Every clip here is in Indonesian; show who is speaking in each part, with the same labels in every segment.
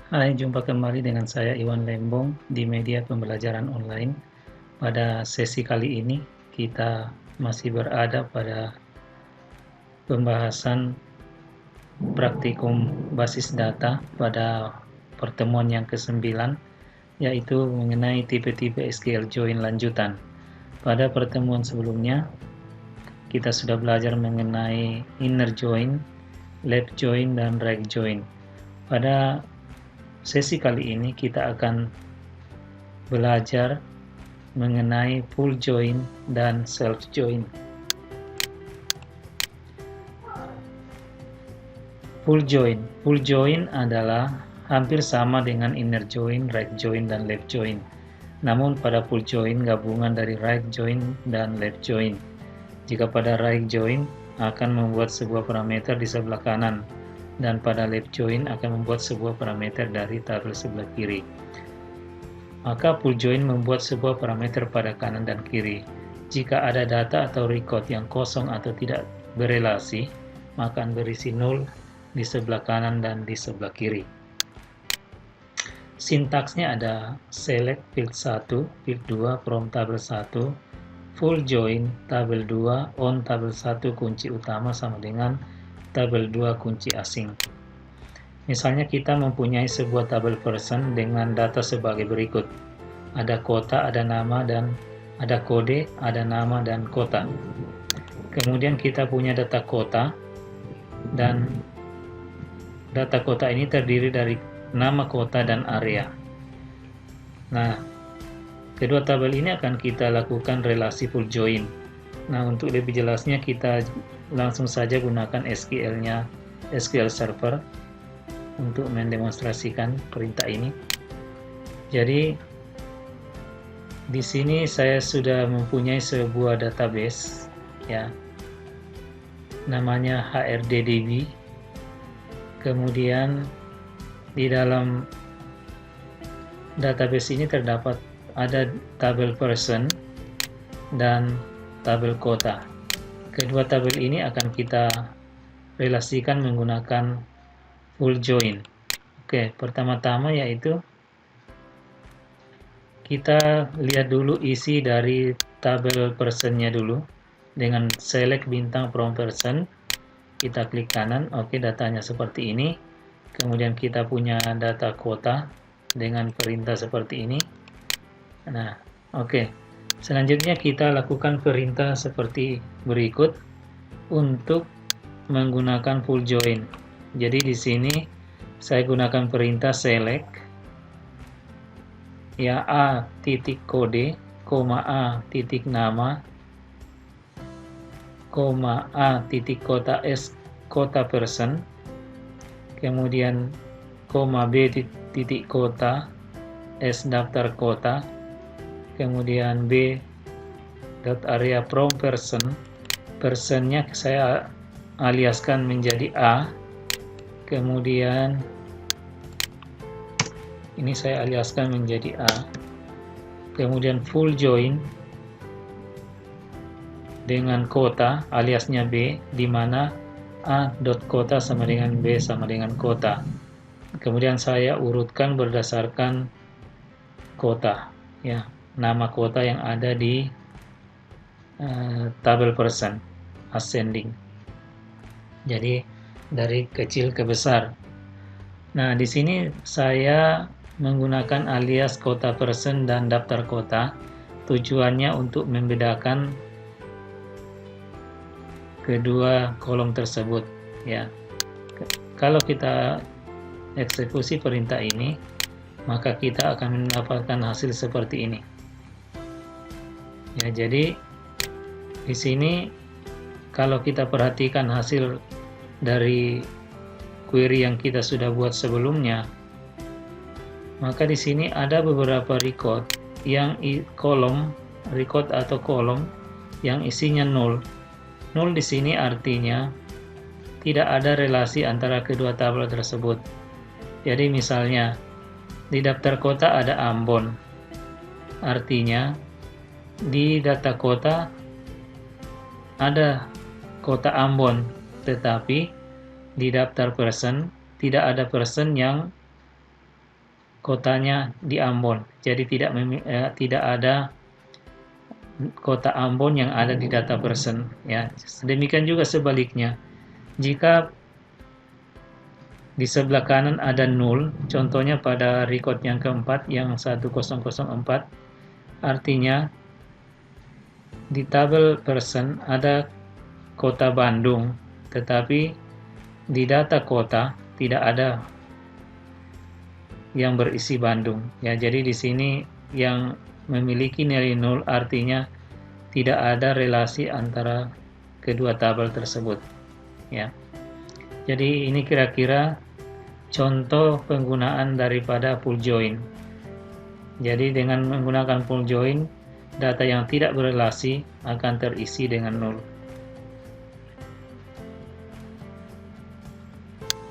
Speaker 1: Hai, jumpa kembali dengan saya Iwan Lembong di media pembelajaran online. Pada sesi kali ini, kita masih berada pada pembahasan praktikum basis data pada pertemuan yang ke-9, yaitu mengenai tipe-tipe SQL join lanjutan. Pada pertemuan sebelumnya, kita sudah belajar mengenai inner join, left join, dan right join. Pada sesi kali ini, kita akan belajar mengenai full join dan self join. Full join adalah hampir sama dengan inner join, right join, dan left join. Namun pada full join gabungan dari right join dan left join. Jika pada right join akan membuat sebuah parameter di sebelah kanan, dan pada left join akan membuat sebuah parameter dari tabel sebelah kiri. Maka full join membuat sebuah parameter pada kanan dan kiri. Jika ada data atau record yang kosong atau tidak berelasi, maka akan berisi null di sebelah kanan dan di sebelah kiri. Sintaksnya ada select field 1, field 2 from tabel 1, full join tabel 2 on tabel 1 kunci utama sama dengan tabel 2 kunci asing. Misalnya kita mempunyai sebuah tabel person dengan data sebagai berikut. Ada kota, ada nama, dan ada kode, ada nama, dan kota. Kemudian kita punya data kota, dan data kota ini terdiri dari nama kota dan area. Nah, kedua tabel ini akan kita lakukan relasi full join. Nah, untuk lebih jelasnya kita langsung saja gunakan SQL Server untuk mendemonstrasikan perintah ini. Jadi di sini saya sudah mempunyai sebuah database, ya, namanya HRDDB. Kemudian di dalam database ini terdapat ada tabel person dan tabel kota. Kedua tabel ini akan kita relasikan menggunakan full join. Oke, pertama-tama yaitu kita lihat dulu isi dari tabel personnya dulu dengan select bintang from person. Kita klik kanan, oke, datanya seperti ini. Kemudian kita punya data kota dengan perintah seperti ini. Nah, oke. Selanjutnya kita lakukan perintah seperti berikut untuk menggunakan full join. Jadi di sini saya gunakan perintah select, ya, a titik kode, a titik nama, a titik kota S kota person, kemudian b titik kota S daftar kota, kemudian b dot area from person. Personnya saya aliaskan menjadi a, kemudian ini saya aliaskan menjadi a, kemudian full join dengan kota aliasnya B, di mana A dot kota sama dengan B sama dengan kota. Kemudian saya urutkan berdasarkan kota, ya, nama kota yang ada di tabel person ascending. Jadi dari kecil ke besar. Nah, di sini saya menggunakan alias kota person dan daftar kota. Tujuannya untuk membedakan kedua kolom tersebut, ya. Kalau kita eksekusi perintah ini, maka kita akan mendapatkan hasil seperti ini. Ya, jadi di sini kalau kita perhatikan hasil dari query yang kita sudah buat sebelumnya, maka di sini ada beberapa record yang record atau kolom yang isinya null. Null di sini artinya tidak ada relasi antara kedua tabel tersebut. Jadi misalnya di daftar kota ada Ambon, artinya di data kota ada kota Ambon, tetapi di daftar person tidak ada person yang kotanya di Ambon. Jadi tidak ada kota Ambon yang ada di data person, ya. Demikian juga sebaliknya. Jika di sebelah kanan ada 0, contohnya pada record yang keempat, yang 1004, artinya di tabel person ada kota Bandung, tetapi di data kota tidak ada yang berisi Bandung. Ya, jadi di sini yang memiliki nilai 0 artinya tidak ada relasi antara kedua tabel tersebut. Ya. Jadi ini kira-kira contoh penggunaan daripada full join. Jadi dengan menggunakan full join, data yang tidak berelasi akan terisi dengan 0.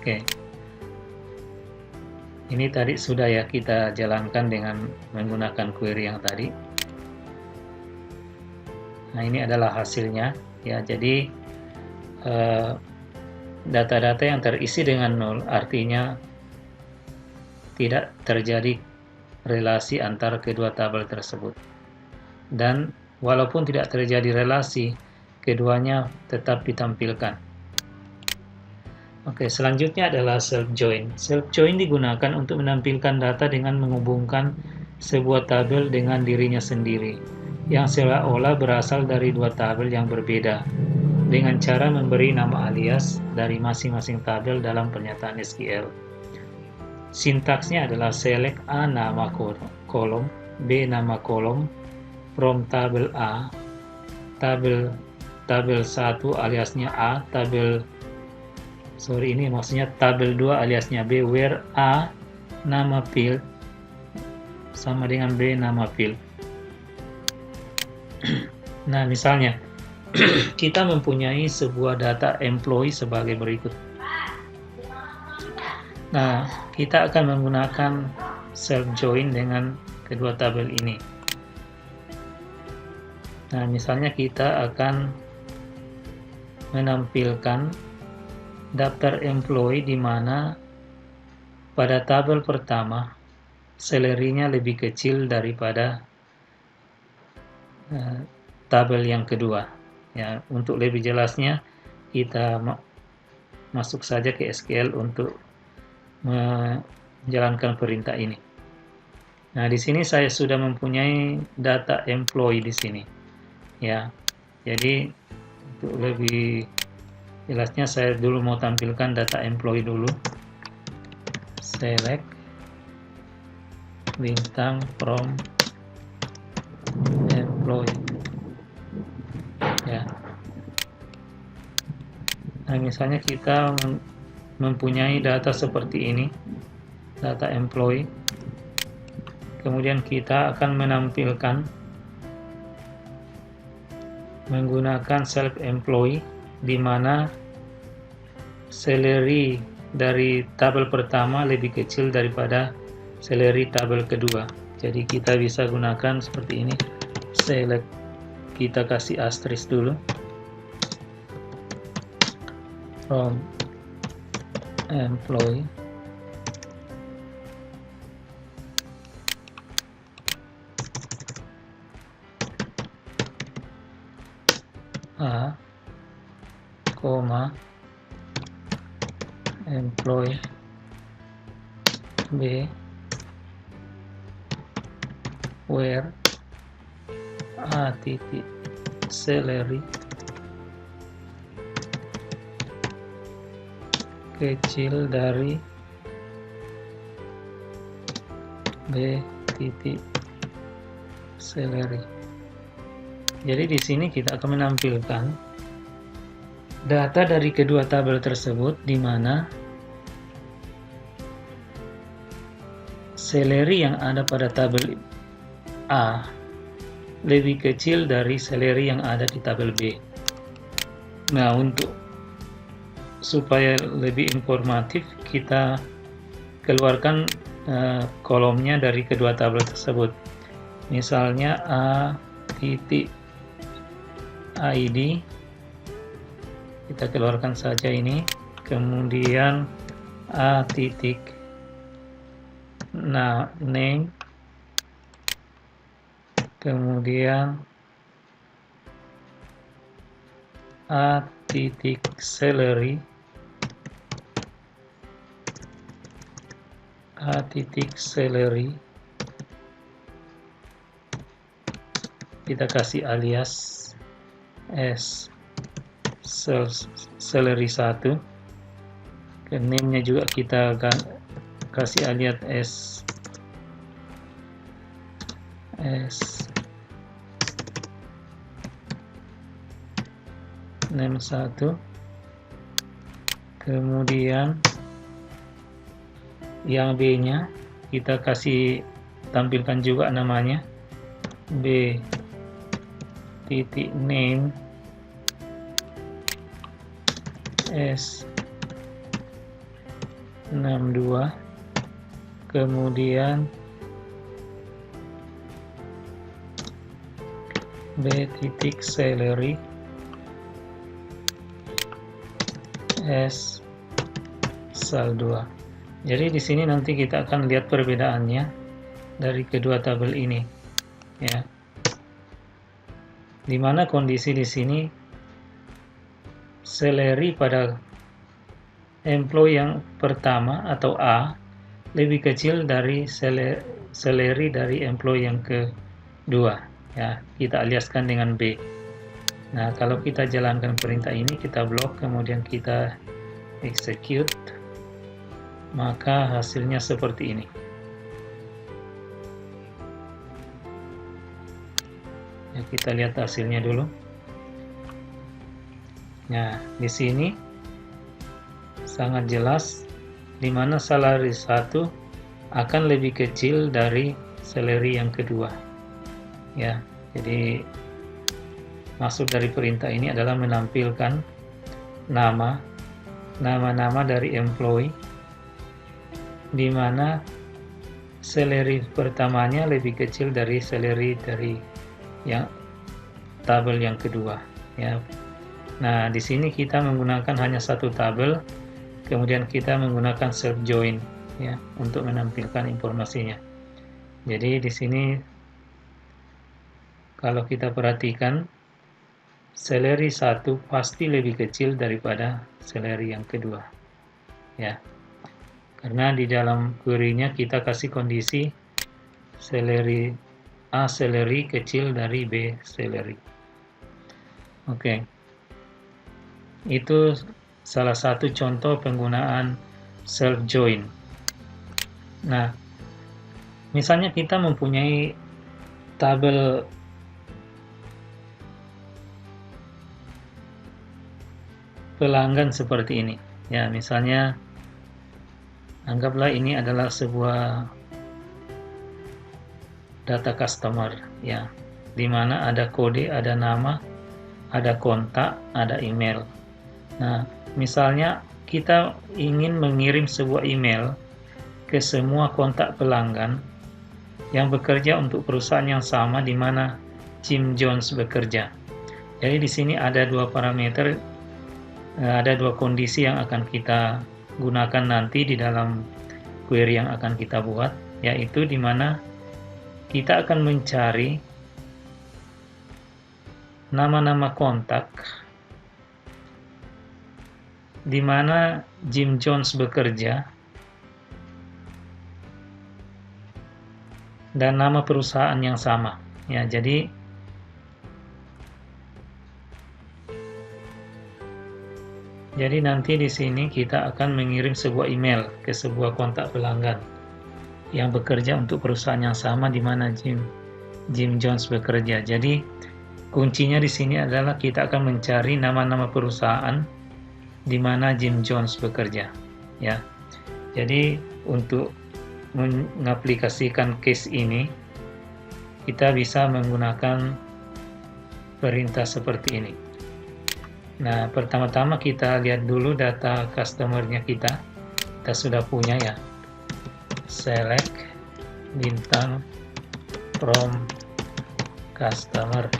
Speaker 1: Oke. Ini tadi sudah ya kita jalankan dengan menggunakan query yang tadi. Nah, ini adalah hasilnya ya. Jadi data-data yang terisi dengan 0 artinya tidak terjadi relasi antara kedua tabel tersebut. Dan walaupun tidak terjadi relasi, keduanya tetap ditampilkan. Oke, selanjutnya adalah self join. Self join digunakan untuk menampilkan data dengan menghubungkan sebuah tabel dengan dirinya sendiri, yang seolah-olah berasal dari dua tabel yang berbeda, dengan cara memberi nama alias dari masing-masing tabel dalam pernyataan SQL. Sintaksnya adalah select A nama kolom, B nama kolom, from tabel A, tabel 1 aliasnya A, tabel 2 aliasnya B, where A nama field sama dengan B nama field. Nah, misalnya kita mempunyai sebuah data employee sebagai berikut. Nah, kita akan menggunakan self join dengan kedua tabel ini. Nah, misalnya kita akan menampilkan daftar employee di mana pada tabel pertama salary-nya lebih kecil daripada tabel yang kedua. Ya, untuk lebih jelasnya kita masuk saja ke SQL untuk menjalankan perintah ini. Nah, di sini saya sudah mempunyai data employee di sini. Ya. Jadi untuk lebih jelasnya saya dulu mau tampilkan data employee dulu. Select bintang from employee. Ya. Nah, misalnya kita mempunyai data seperti ini, data employee. Kemudian kita akan menampilkan menggunakan self employee di mana salary dari tabel pertama lebih kecil daripada salary tabel kedua. Jadi kita bisa gunakan seperti ini. Select, kita kasih asterisk dulu. From employee A, employee B, where A titik salary kecil dari B titik salary. Jadi di sini kita akan menampilkan data dari kedua tabel tersebut di mana salary yang ada pada tabel A lebih kecil dari salary yang ada di tabel B. Nah, untuk supaya lebih informatif kita keluarkan kolomnya dari kedua tabel tersebut. Misalnya A titik ID, kita keluarkan saja ini, kemudian A titik name, kemudian a.salary, kita kasih alias as salary 1, ke name-nya juga kita akan kasih alias as name 1, kemudian yang B-nya kita kasih tampilkan juga namanya B titik name S62, kemudian B titik salary S sal 2. Jadi di sini nanti kita akan lihat perbedaannya dari kedua tabel ini, ya. Dimana kondisi di sini salary pada employee yang pertama atau A lebih kecil dari salary dari employee yang kedua, ya. Kita aliaskan dengan B. Nah, kalau kita jalankan perintah ini, kita blok, kemudian kita execute, maka hasilnya seperti ini. Ya, kita lihat hasilnya dulu. Nah, di sini sangat jelas di mana salary 1 akan lebih kecil dari salary yang kedua. Ya, jadi maksud dari perintah ini adalah menampilkan nama-nama dari employee di mana salary pertamanya lebih kecil dari salary dari yang tabel yang kedua, ya. Nah, di sini kita menggunakan hanya satu tabel, kemudian kita menggunakan self join, ya, untuk menampilkan informasinya. Jadi di sini kalau kita perhatikan, salary 1 pasti lebih kecil daripada salary yang kedua, ya. Karena di dalam query-nya kita kasih kondisi salary A salary kecil dari B salary. Oke. Itu salah satu contoh penggunaan self join. Nah, misalnya kita mempunyai tabel pelanggan seperti ini. Ya, misalnya anggaplah ini adalah sebuah data customer, ya, di mana ada kode, ada nama, ada kontak, ada email. Nah, misalnya kita ingin mengirim sebuah email ke semua kontak pelanggan yang bekerja untuk perusahaan yang sama di mana Jim Jones bekerja. Jadi di sini ada dua parameter, ada dua kondisi yang akan kita gunakan nanti di dalam query yang akan kita buat, yaitu di mana kita akan mencari nama-nama kontak di mana Jim Jones bekerja dan nama perusahaan yang sama. Ya, jadi nanti di sini kita akan mengirim sebuah email ke sebuah kontak pelanggan yang bekerja untuk perusahaan yang sama di mana Jim Jones bekerja. Jadi kuncinya di sini adalah kita akan mencari nama-nama perusahaan di mana Jim Jones bekerja, ya. Jadi untuk mengaplikasikan case ini, kita bisa menggunakan perintah seperti ini. Nah, pertama-tama kita lihat dulu data customer-nya kita sudah punya, ya. Select bintang from customer.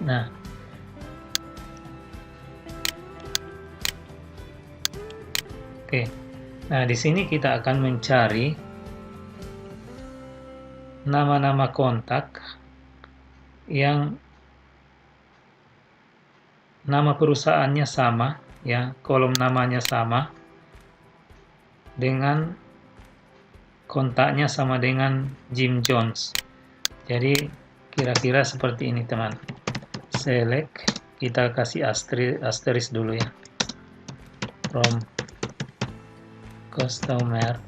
Speaker 1: Nah, oke. Nah, di sini kita akan mencari nama-nama kontak yang nama perusahaannya sama, ya, kolom namanya sama, dengan kontaknya sama dengan Jim Jones. Jadi kira-kira seperti ini, teman. Select, kita kasih asterisk dulu ya, from customer,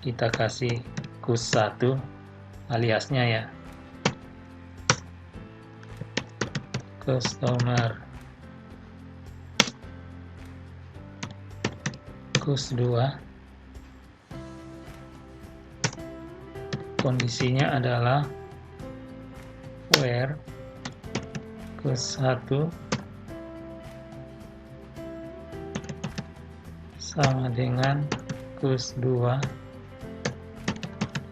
Speaker 1: kita kasih kus1 aliasnya ya, customer, kus2, kondisinya adalah where kus1 sama dengan kus2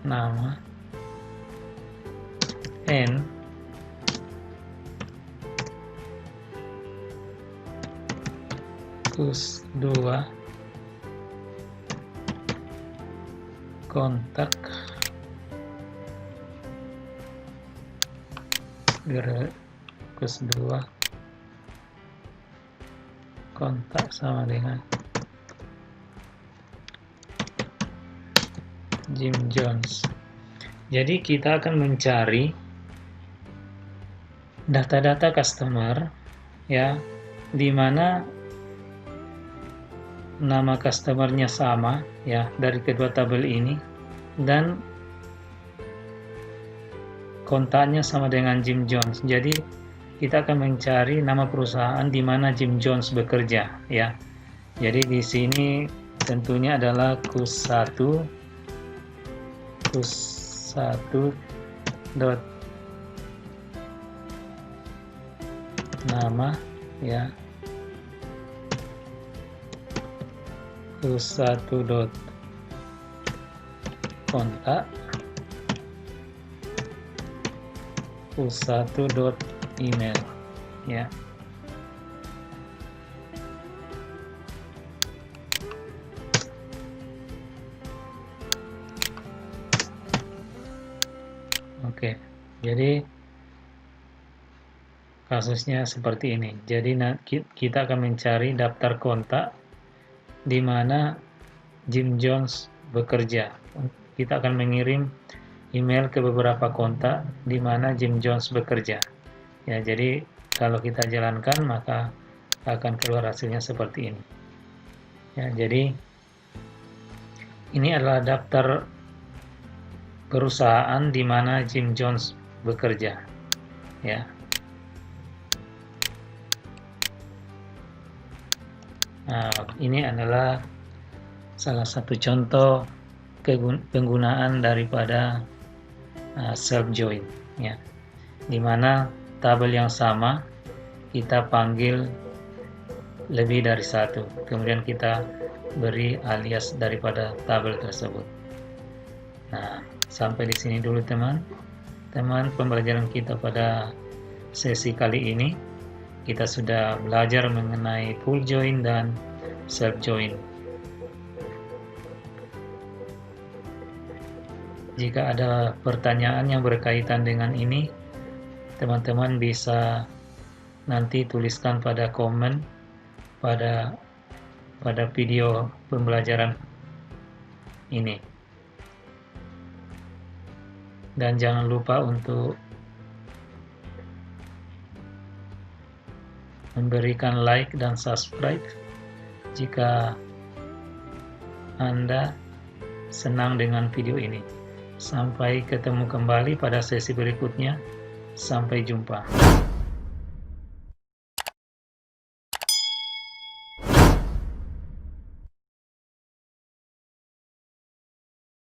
Speaker 1: nama, and kus2 kontak, kus2 kontak sama dengan Jim Jones. Jadi kita akan mencari data-data customer ya, di mana nama customernya sama ya dari kedua tabel ini, dan kontaknya sama dengan Jim Jones. Jadi kita akan mencari nama perusahaan di mana Jim Jones bekerja ya. Jadi di sini tentunya adalah kus1 dot nama ya, kus1 dot kontak, kus1 dot email ya. Oke, jadi kasusnya seperti ini. Jadi kita akan mencari daftar kontak di mana Jim Jones bekerja. Kita akan mengirim email ke beberapa kontak di mana Jim Jones bekerja. Ya, jadi kalau kita jalankan maka akan keluar hasilnya seperti ini. Ya, jadi ini adalah daftar perusahaan di mana Jim Jones bekerja. Ya. Nah, ini adalah salah satu contoh penggunaan daripada self join ya, di mana tabel yang sama kita panggil lebih dari satu, kemudian kita beri alias daripada tabel tersebut. Nah, sampai di sini dulu teman-teman pembelajaran kita pada sesi kali ini. Kita sudah belajar mengenai full join dan self join. Jika ada pertanyaan yang berkaitan dengan ini, teman-teman bisa nanti tuliskan pada komen pada video pembelajaran ini. Dan jangan lupa untuk memberikan like dan subscribe jika Anda senang dengan video ini. Sampai ketemu kembali pada sesi berikutnya. Sampai jumpa.